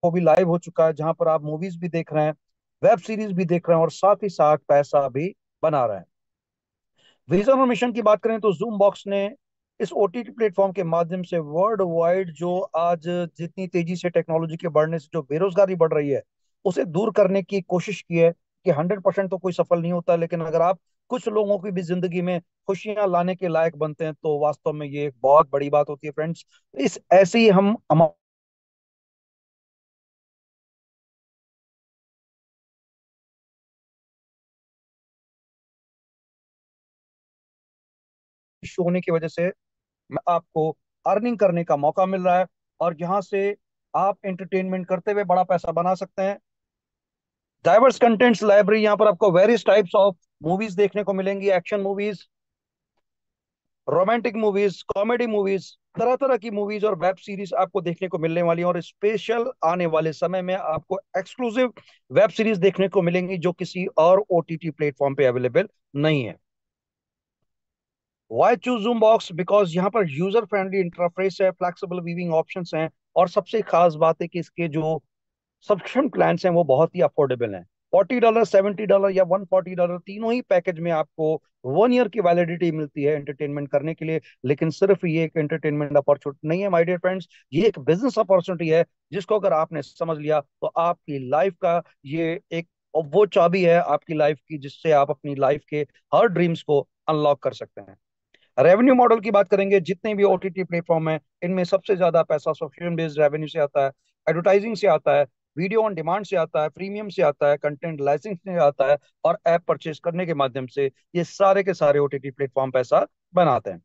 वो भी लाइव हो चुका है, जहां पर आप मूवीज भी देख रहे हैं, वेब सीरीज भी देख रहे हैं और साथ ही साथ पैसा भी बना रहे हैं। विजन और मिशन की बात करें तो जूम बॉक्स ने इस ओटीटी प्लेटफॉर्म के माध्यम से वर्ल्ड वाइड जो आज जितनी तेजी से टेक्नोलॉजी के बढ़ने से जो बेरोजगारी बढ़ रही है, उसे दूर करने की कोशिश की है। कि 100% तो कोई सफल नहीं होता, लेकिन अगर आप कुछ लोगों की भी जिंदगी में खुशियां लाने के लायक बनते हैं तो वास्तव में ये एक बहुत बड़ी बात होती है फ्रेंड्स। इस ऐसे ही हम शो होने की वजह से आपको अर्निंग करने का मौका मिल रहा है, और यहाँ से आप एंटरटेनमेंट करते हुए बड़ा पैसा बना सकते हैं। डाइवर्स कंटेंट्स लाइब्रेरी, यहाँ पर आपको वेरियस टाइप्स ऑफ मूवीज देखने को मिलेंगी। Action movies, romantic movies, comedy movies, तरह तरह की मूवीज और वेब सीरीज आपको देखने को मिलने वाली है। और स्पेशल आने वाले समय में आपको एक्सक्लूसिव वेब सीरीज देखने को मिलेंगी जो किसी और ओटीटी प्लेटफॉर्म पे अवेलेबल नहीं है। Why choose Zoom box? Because यहाँ पर यूजर फ्रेंडली इंटरफेस है, फ्लेक्सिबल वीविंग ऑप्शंस हैं, और सबसे खास बात है कि इसके जो सब्सक्रिप्शन प्लान्स हैं वो बहुत ही अफोर्डेबल हैं। $40, $70 या $140, तीनों ही पैकेज में आपको 1 ईयर की वैलिडिटी मिलती है एंटरटेनमेंट करने के लिए। लेकिन सिर्फ ये एक एंटरटेनमेंट अपॉर्चुनिटी नहीं है माय डियर फ्रेंड्स, ये एक बिजनेस अपॉर्चुनिटी है जिसको अगर आपने समझ लिया तो आपकी लाइफ का ये एक वो चाबी है आपकी लाइफ की, जिससे आप अपनी लाइफ के हर ड्रीम्स को अनलॉक कर सकते हैं। रेवेन्यू मॉडल की बात करेंगे, जितने भी ओटीटी प्लेटफॉर्म है इनमें सबसे ज्यादा पैसा सब्सक्रिप्शन बेस्ड रेवेन्यू से आता है, एडवर्टाइजिंग से आता है, वीडियो ऑन डिमांड से आता है, प्रीमियम से आता है, कंटेंट लाइसेंस से आता है, और ऐप परचेज करने के माध्यम से ये सारे के सारे ओटीटी प्लेटफॉर्म पैसा बनाते हैं।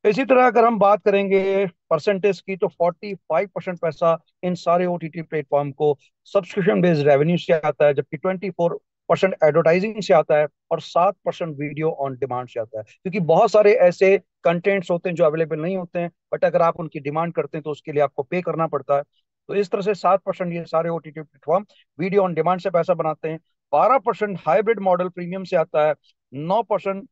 इसी तरह अगर हम बात करेंगे परसेंटेज की, तो 45% पैसा इन सारे ओटीटी प्लेटफॉर्म को सब्सक्रिप्शन बेस्ड रेवेन्यू से आता है, जबकि 24% एडवर्टाइजिंग से आता है, और 7% वीडियो ऑन डिमांड से आता है। क्योंकि बहुत सारे ऐसे कंटेंट्स होते हैं जो अवेलेबल नहीं होते हैं, बट अगर आप उनकी डिमांड करते हैं तो उसके लिए आपको पे करना पड़ता है। तो इस तरह से 7% ये सारे OTT platform video on demand से पैसा बनाते हैं। 12% हाइब्रिड मॉडल प्रीमियम से आता है। 9%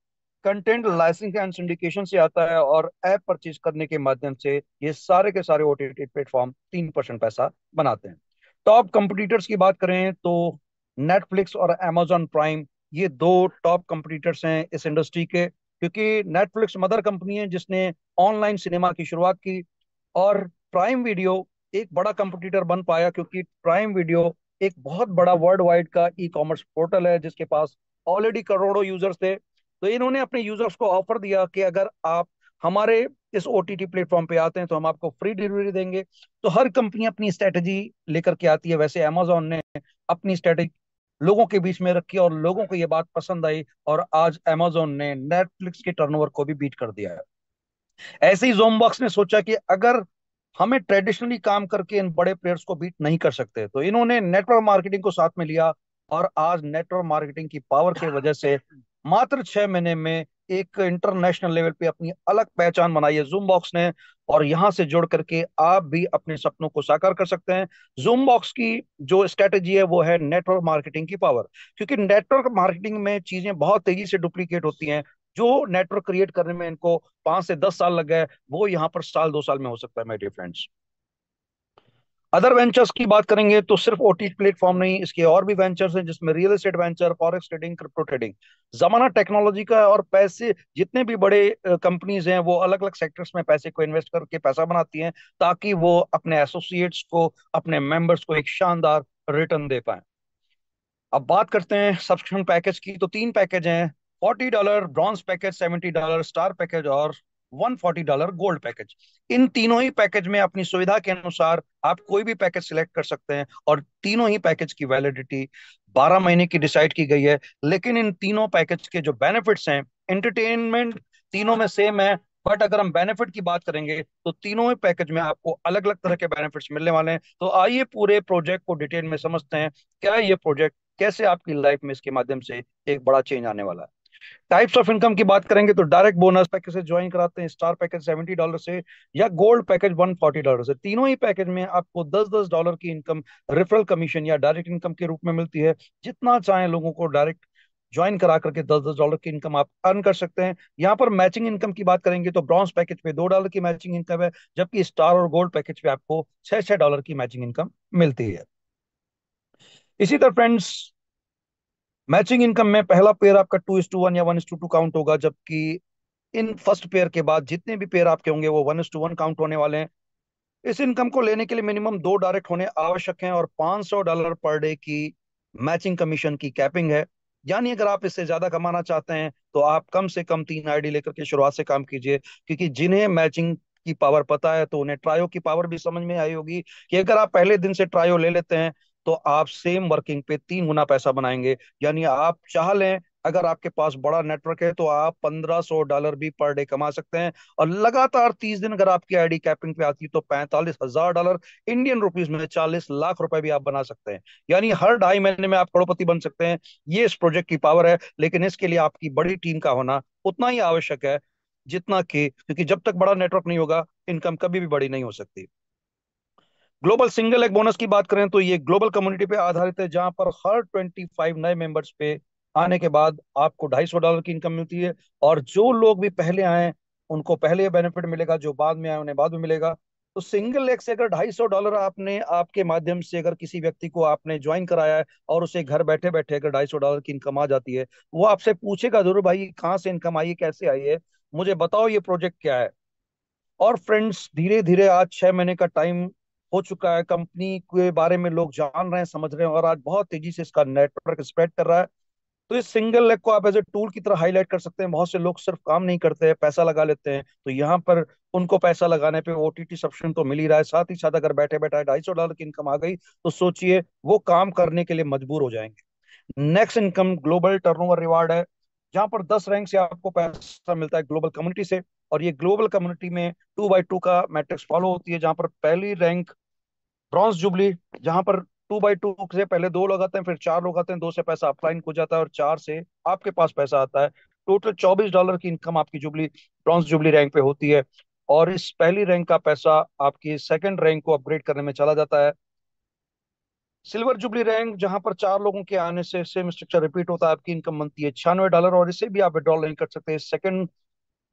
कंटेंट लाइसेंसिंग एंड सिंडिकेशन से आता है, और ऐप परचेज करने के माध्यम से ये सारे के सारे ओटीटी प्लेटफॉर्म 3% पैसा बनाते हैं। टॉप कंपटीटर्स की बात करें तो नेटफ्लिक्स और amazon प्राइम, ये दो टॉप कंपटीटर्स हैं इस इंडस्ट्री के। क्योंकि नेटफ्लिक्स मदर कंपनी है जिसने ऑनलाइन सिनेमा की शुरुआत की, और प्राइम वीडियो एक बड़ा कंपटीटर बन पाया क्योंकि प्राइम वीडियो एक बहुत बड़ा वर्ल्ड वाइड का ई कॉमर्स पोर्टल है जिसके पास ऑलरेडी करोड़ों यूजर्स थे। तो इन्होंने अपने यूजर्स को ऑफर दिया कि अगर आप हमारे इस ओटीटी प्लेटफॉर्म पे आते हैं तो हम आपको फ्री डिलीवरी देंगे। तो हर कंपनी अपनी स्ट्रेटेजी लेकर के आती है, वैसे अमेजोन ने अपनी स्ट्रेटेजी लोगों के बीच में रखी और लोगों को ये बात पसंद आई, और आज अमेजोन ने नेटफ्लिक्स के टर्नओवर को भी बीट कर दिया है। ऐसे ही जोमबॉक्स ने सोचा कि अगर हमें ट्रेडिशनली काम करके इन बड़े प्लेयर्स को बीट नहीं कर सकते, तो इन्होंने नेटवर्क मार्केटिंग को साथ में लिया, और आज नेटवर्क मार्केटिंग की पावर की वजह से मात्र 6 महीने में एक इंटरनेशनल लेवल पे अपनी अलग पहचान बनाई है जूम बॉक्स ने। और यहां से जुड़ करके आप भी अपने सपनों को साकार कर सकते हैं। जूम बॉक्स की जो स्ट्रेटेजी है वो है नेटवर्क मार्केटिंग की पावर। क्योंकि नेटवर्क मार्केटिंग में चीजें बहुत तेजी से डुप्लीकेट होती हैं। जो नेटवर्क क्रिएट करने में इनको 5 से 10 साल लग गए, वो यहाँ पर साल 2 साल में हो सकता है my dear friends. Other ventures की बात करेंगे तो सिर्फ ओटीटी प्लेटफॉर्म नहीं, इसके और भी वेंचर्स हैं जिसमें real estate venture, forex trading, crypto trading. जमाना टेक्नोलॉजी का है, और पैसे जितने भी बड़े कंपनीज हैं वो अलग अलग सेक्टर्स में पैसे को इन्वेस्ट करके पैसा बनाती हैं, ताकि वो अपने एसोसिएट्स को, अपने मेंबर्स को एक शानदार रिटर्न दे पाए। अब बात करते हैं सब्सक्रिप्शन पैकेज की, तो 3 पैकेज हैं। $40 ब्रॉन्ज पैकेज, $70 स्टार पैकेज, और $140 गोल्ड पैकेज। इन तीनों ही पैकेज में अपनी सुविधा के अनुसार आप कोई भी पैकेज सिलेक्ट कर सकते हैं, और तीनों ही पैकेज की वैलिडिटी 12 महीने की डिसाइड की गई है। लेकिन इन तीनों पैकेज के जो बेनिफिट्स हैं, एंटरटेनमेंट तीनों में सेम है, बट अगर हम बेनिफिट की बात करेंगे तो तीनों ही पैकेज में आपको अलग अलग तरह के बेनिफिट्स मिलने वाले हैं। तो आइए पूरे प्रोजेक्ट को डिटेल में समझते हैं, क्या ये प्रोजेक्ट कैसे आपकी लाइफ में इसके माध्यम से एक बड़ा चेंज आने वाला है। टाइप्स ऑफ इनकम की बात करेंगे तो डायरेक्ट बोनस पैकेज से ज्वाइन कराते हैं, स्टार पैकेज $70 से, या गोल्ड पैकेज $140 से। तीनों ही पैकेज में आपको $10-10 की इनकम रेफरल कमीशन या डायरेक्ट इनकम के रूप में मिलती है। जितना चाहें लोगों को डायरेक्ट ज्वाइन करा करके $10-10 की इनकम आप अर्न कर सकते हैं। यहाँ पर मैचिंग इनकम की बात करेंगे तो ब्रॉन्ज पैकेज पे $2 की मैचिंग इनकम है, जबकि स्टार और गोल्ड पैकेज पे आपको $6 की मैचिंग इनकम मिलती है। इसी तरह फ्रेंड्स, मैचिंग इनकम में पहला पेयर आपका 2:1 या 1:2 काउंट होगा, जबकि इन फर्स्ट पेयर के बाद जितने भी पेयर आपके होंगे वो 1:1 काउंट होने वाले हैं। इस इनकम को लेने के लिए मिनिमम 2 डायरेक्ट होने आवश्यक हैं और $500 पर डे की मैचिंग कमीशन की कैपिंग है। यानी अगर आप इससे ज्यादा कमाना चाहते हैं तो आप कम से कम 3 आईडी लेकर के शुरुआत से काम कीजिए, क्योंकि जिन्हें मैचिंग की पावर पता है तो उन्हें ट्रायो की पावर भी समझ में आई होगी कि अगर आप पहले दिन से ट्रायो ले लेते हैं तो आप सेम वर्किंग पे 3 गुना पैसा बनाएंगे। यानी आप चाह लें, अगर आपके पास बड़ा नेटवर्क है तो आप $1,500 भी पर डे कमा सकते हैं। और लगातार 30 दिन अगर आपकी आईडी कैपिंग पे आती है तो $45,000 इंडियन रुपीज में 40 लाख रुपए भी आप बना सकते हैं। यानी हर 2.5 महीने में आप करोड़पति बन सकते हैं। ये इस प्रोजेक्ट की पावर है, लेकिन इसके लिए आपकी बड़ी टीम का होना उतना ही आवश्यक है जितना कि, क्योंकि जब तक बड़ा नेटवर्क नहीं होगा इनकम कभी भी बड़ी नहीं हो सकती। ग्लोबल सिंगल लेग बोनस की बात करें तो ये ग्लोबल कम्युनिटी पे आधारित है, जहां पर हर 25 नए मेंबर्स पे आने के बाद आपको $250 की इनकम मिलती है। और जो लोग भी पहले आए उनको पहले बेनिफिट मिलेगा, जो बाद में आए उन्हें बाद में मिलेगा। तो सिंगल लेग से अगर $250 आपने आपके माध्यम से अगर किसी व्यक्ति को आपने ज्वाइन कराया है और उसे घर बैठे बैठे अगर $250 की इनकम आ जाती है, वो आपसे पूछेगा जरूर, भाई कहाँ से इनकम आई है, कैसे आई है, मुझे बताओ ये प्रोजेक्ट क्या है। और फ्रेंड्स, धीरे धीरे आज 6 महीने का टाइम हो चुका है, कंपनी के बारे में लोग जान रहे हैं, समझ रहे हैं, और आज बहुत तेजी से इसका नेटवर्क स्प्रेड कर रहा है। तो इस सिंगल लेग को आप एज ए टूल की तरह हाईलाइट कर सकते हैं। बहुत से लोग सिर्फ काम नहीं करते हैं, पैसा लगा लेते हैं, तो यहाँ पर उनको पैसा लगाने पे ओटीटी सब्सक्रिप्शन तो मिल ही रहा है, साथ ही साथ अगर बैठे बैठे $250 की इनकम आ गई तो सोचिए वो काम करने के लिए मजबूर हो जाएंगे। Next income global turnover reward है, जहां पर 10 रैंक से आपको पैसा मिलता है ग्लोबल कम्युनिटी से। और ये ग्लोबल कम्युनिटी में 2x2 का मैट्रिक्स फॉलो होती है, जहां पर पहली रैंक ब्रॉन्ज जुबली, जहां पर 2x2 से पहले 2 लोग आते हैं, फिर 4 लोग आते हैं, 2 से पैसा अपलाइन हो जाता है और 4 से आपके पास पैसा आता है। टोटल $24 की इनकम आपकी जुबली ब्रॉन्ज जुबली रैंक पे होती है। और इस पहली रैंक का पैसा आपकी सेकंड रैंक को अपग्रेड करने में चला जाता है। सिल्वर जुबली रैंक, जहां पर 4 लोगों के आने से सेम स्ट्रक्चर रिपीट होता है, आपकी इनकम बनती है $96 और इसे भी आप विड्रॉल नहीं कर सकते। सेकंड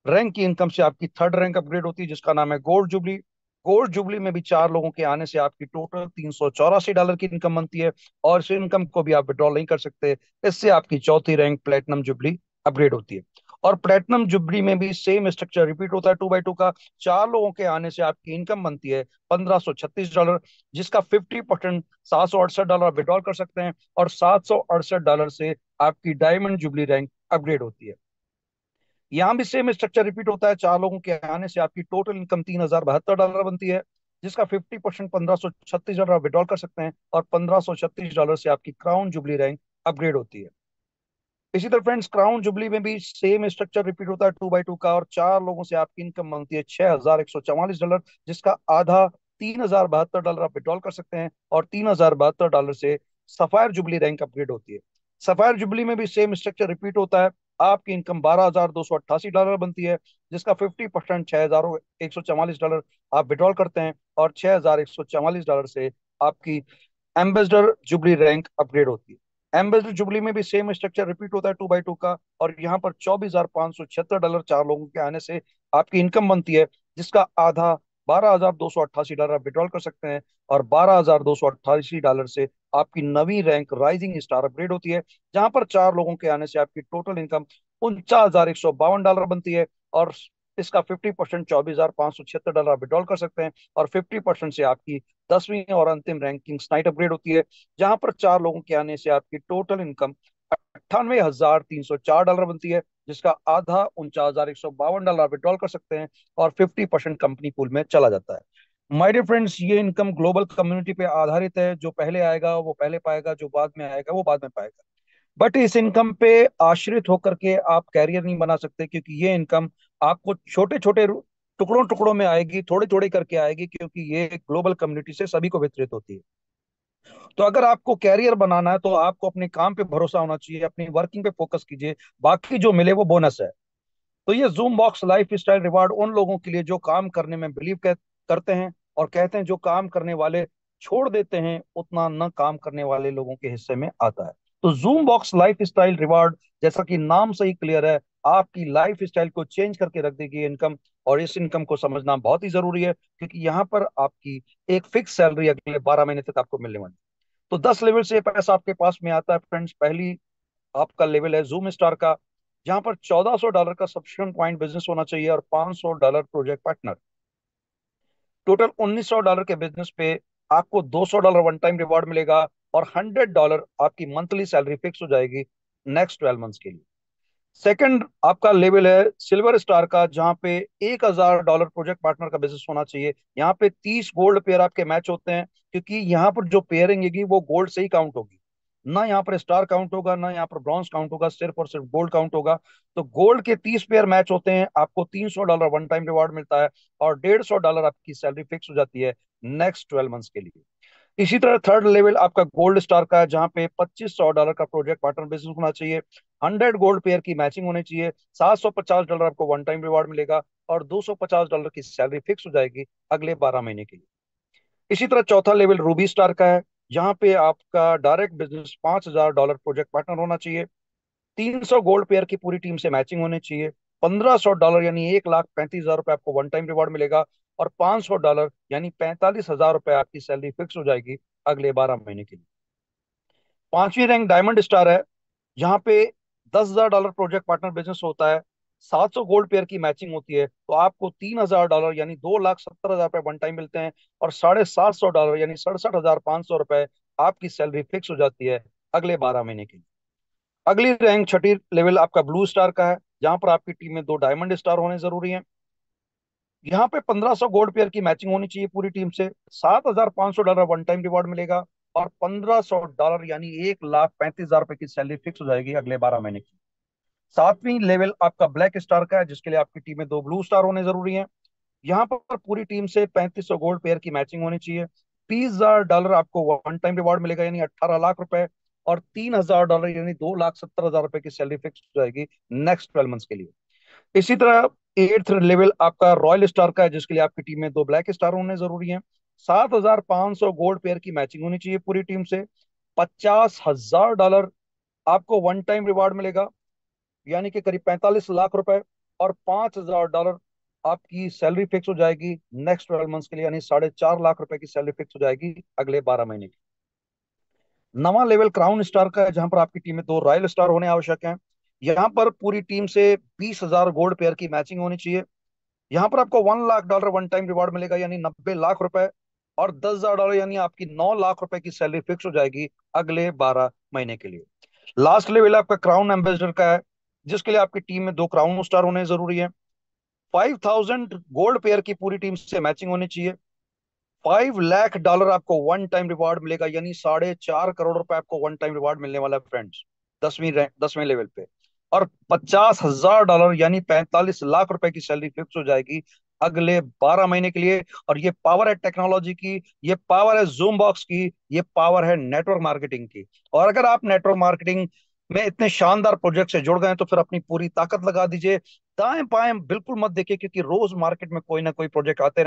रैंक की इनकम से आपकी थर्ड रैंक अपग्रेड होती है, जिसका नाम है गोल्ड जुबली। गोल्ड जुबली में भी 4 लोगों के आने से आपकी टोटल $384 की इनकम बनती है और इस इनकम को भी आप विड्रॉल नहीं कर सकते। इससे आपकी चौथी रैंक प्लेटिनम जुबली अपग्रेड होती है। और प्लेटिनम जुबली में भी सेम स्ट्रक्चर रिपीट होता है 2x2 का। 4 लोगों के आने से आपकी इनकम बनती है $1,536, जिसका 50% $768 विड्रॉल कर सकते हैं और $768 से आपकी डायमंड जुबली रैंक अपग्रेड होती है। यहाँ भी सेम स्ट्रक्चर रिपीट होता है, 4 लोगों के आने से आपकी टोटल इनकम $3,072 बनती है, जिसका 50% $1,536 विड्रॉल कर सकते हैं और $1,536 से आपकी क्राउन जुबली रैंक अपग्रेड होती है। इसी तरह फ्रेंड्स, क्राउन जुबली में भी सेम स्ट्रक्चर रिपीट होता है 2x2 का, और 4 लोगों से आपकी इनकम बनती है $6,144, जिसका आधा $3,072 आप विड्रॉल कर सकते हैं और $3,072 से सफायर जुबली रैंक अपग्रेड होती है। सफायर जुबली में भी सेम स्ट्रक्चर रिपीट होता है, आपकी इनकम $12,288 बनती है, जिसका 50% $6,144 आप विड्रॉल करते हैं और $6,144 से आपकी एम्बेसडर जुबली रैंक अपग्रेड होती है। एम्बेसडर जुबली में भी सेम स्ट्रक्चर रिपीट होता है 2x2 का, और यहाँ पर $24,576 4 लोगों के आने से आपकी इनकम बनती है, जिसका आधा $12,288 विड्रॉल कर सकते हैं और $12,288 से आपकी नवी रैंक राइजिंग स्टार अपग्रेड होती है, जहां पर 4 लोगों के आने से आपकी टोटल इनकम $49,152 बनती है। और इसका 50% $24,576 विड्रॉल कर सकते हैं और 50% से आपकी 10वीं और अंतिम रैंकिंग नाइट अपग्रेड होती है, जहां पर 4 लोगों के आने से आपकी टोटल इनकम $98,304 बनती है, जिसका आधा $49,152 विड्रॉल कर सकते हैं और 50% कंपनी पूल में चला जाता है। माय डियर फ्रेंड्स, ये इनकम ग्लोबल कम्युनिटी पे आधारित है, जो पहले आएगा वो पहले पाएगा, जो बाद में आएगा वो बाद में पाएगा। बट इस इनकम पे आश्रित होकर के आप कैरियर नहीं बना सकते, क्योंकि ये इनकम आपको छोटे छोटे टुकड़ों टुकड़ों में आएगी, थोड़ी थोड़ी करके आएगी, क्योंकि ये ग्लोबल कम्युनिटी से सभी को वितरित होती है। तो अगर आपको कैरियर बनाना है तो आपको अपने काम पे भरोसा होना चाहिए, अपनी वर्किंग पे फोकस कीजिए, बाकी जो मिले वो बोनस है। तो ये zoom box life style reward उन लोगों के लिए जो काम करने में बिलीव करते हैं और कहते हैं जो काम करने वाले छोड़ देते हैं उतना न काम करने वाले लोगों के हिस्से में आता है। तो zoom box life style reward, जैसा कि नाम से ही क्लियर है, आपकी लाइफ स्टाइल को चेंज करके रख देगी इनकम। और इस इनकम को समझना बहुत ही जरूरी है, क्योंकि यहाँ पर आपकी एक फिक्स सैलरी अगले 12 महीने तक आपको मिलने वाली है। तो 10 लेवल से पैसा आपके पास में आता है फ्रेंड्स। पहली आपका लेवल है जूम स्टार का, जहां पर $1400 का सब्सक्रिप्शन पॉइंट बिजनेस होना चाहिए और $500 प्रोजेक्ट पार्टनर। टोटल $1900 के बिजनेस पे आपको $200 वन टाइम रिवॉर्ड मिलेगा, और $100 आपकी मंथली सैलरी फिक्स हो जाएगी नेक्स्ट 12 मंथ्स के लिए। सेकंड आपका लेवल है सिल्वर स्टार का, जहां पे $1000 प्रोजेक्ट पार्टनर का बिजनेस होना चाहिए। यहाँ पे 30 गोल्ड पेयर आपके मैच होते हैं, क्योंकि यहाँ पर जो पेयरिंग होगी वो गोल्ड से ही काउंट होगी। ना यहाँ पर स्टार काउंट होगा, ना यहाँ पर ब्रॉन्ज काउंट होगा, सिर्फ और सिर्फ गोल्ड काउंट होगा। तो गोल्ड के 30 पेयर मैच होते हैं, आपको $300 वन टाइम रिवॉर्ड मिलता है, और $150 आपकी सैलरी फिक्स हो जाती है नेक्स्ट 12 मंथ्स के लिए। इसी तरह थर्ड लेवल आपका गोल्ड स्टार का है, जहां पे $2500 का प्रोजेक्ट पार्टनर बिजनेस होना चाहिए, 100 गोल्ड पेयर की मैचिंग होनी चाहिए, $750 आपको वन टाइम रिवार्ड मिलेगा, और $250 की सैलरी फिक्स हो जाएगी अगले 12 महीने के लिए। इसी तरह चौथा लेवल रूबी स्टार का है, जहां पे आपका डायरेक्ट बिजनेस $5000 प्रोजेक्ट पार्टनर होना चाहिए, 300 गोल्ड पेयर की पूरी टीम से मैचिंग होनी चाहिए, $1500 यानी 1,35,000 रुपये आपको वन टाइम रिवार्ड मिलेगा, और $500 यानी 45,000 रुपये आपकी सैलरी फिक्स हो जाएगी अगले 12 महीने के लिए। पांचवी रैंक डायमंड स्टार है, यहाँ पे $10,000 प्रोजेक्ट पार्टनर बिजनेस होता है, 700 गोल्ड पेयर की मैचिंग होती है, तो आपको $3,000 यानी 2,70,000 रुपये वन टाइम मिलते हैं, और $750 यानी 67,500 रुपये आपकी सैलरी फिक्स हो जाती है अगले 12 महीने के लिए। अगली रैंक छठी लेवल आपका ब्लू स्टार का है, जहां पर आपकी टीम में दो डायमंड स्टार होने जरूरी हैं। यहाँ पे 1500 गोल्ड पेयर की मैचिंग होनी चाहिए पूरी टीम से, $7,500 वन टाइम रिवॉर्ड मिलेगा, और $1,500 यानी 1,35,000 रुपये की सैलरी फिक्स हो जाएगी अगले 12 महीने की। सातवीं लेवल आपका ब्लैक स्टार का है, जिसके लिए आपकी टीम में दो ब्लू स्टार होने जरूरी हैं। यहाँ पर पूरी टीम से 3500 गोल्ड पेयर की मैचिंग होनी चाहिए, $30,000 आपको वन टाइम रिवॉर्ड मिलेगा यानी 18 लाख रुपए, और $3,000 यानी 2,70,000 रुपए की सैलरी फिक्स हो जाएगी नेक्स्ट 12 मंथ्स के लिए। इसी तरह एट्थ लेवल आपका रॉयल स्टार का है, जिसके लिए आपकी टीम में दो ब्लैक स्टार होने जरूरी हैं, 7,500 गोल्ड पेयर की मैचिंग होनी चाहिए पूरी टीम से, $50,000 आपको वन टाइम रिवॉर्ड मिलेगा यानी कि करीब 45 लाख रुपए, और $5,000 आपकी सैलरी फिक्स हो जाएगी नेक्स्ट 12 मंथ्स के लिए, यानी 4.5 लाख रुपए की सैलरी फिक्स हो जाएगी अगले 12 महीने की। नवा लेवल क्राउन स्टार का है, जहां पर आपकी टीम में दो रॉयल स्टार होने आवश्यक हैं। यहाँ पर पूरी टीम से 20,000 गोल्ड पेयर की मैचिंग होनी चाहिए। यहाँ पर आपको $1 लाख वन टाइम रिवॉर्ड मिलेगा यानी 90 लाख रुपए, और $10,000 यानी आपकी 9 लाख रुपए की सैलरी फिक्स हो जाएगी अगले 12 महीने के लिए। लास्ट लेवल आपका क्राउन एम्बेसडर का है, जिसके लिए आपकी टीम में दो क्राउन स्टार होने जरूरी है, 5,000 गोल्ड पेयर की पूरी टीम से मैचिंग होनी चाहिए, $5 लाख आपको वन टाइम रिवॉर्ड मिलेगा यानी 4.5 करोड़ रुपए आपको वन टाइम रिवॉर्ड मिलने वाला है फ्रेंड्स, 10वें लेवल पे, और $50,000 यानी 45 लाख रुपए की सैलरी फिक्स हो जाएगी अगले 12 महीने के लिए। और ये पावर है टेक्नोलॉजी की, ये पावर है जूम बॉक्स की, ये पावर है नेटवर्क मार्केटिंग की। और अगर आप नेटवर्क मार्केटिंग में इतने शानदार प्रोजेक्ट से जुड़ गए हैं, तो फिर अपनी पूरी ताकत लगा दीजिए, दाएं बाएं बिल्कुल मत देखिए, क्योंकि रोज मार्केट में कोई ना कोई प्रोजेक्ट आते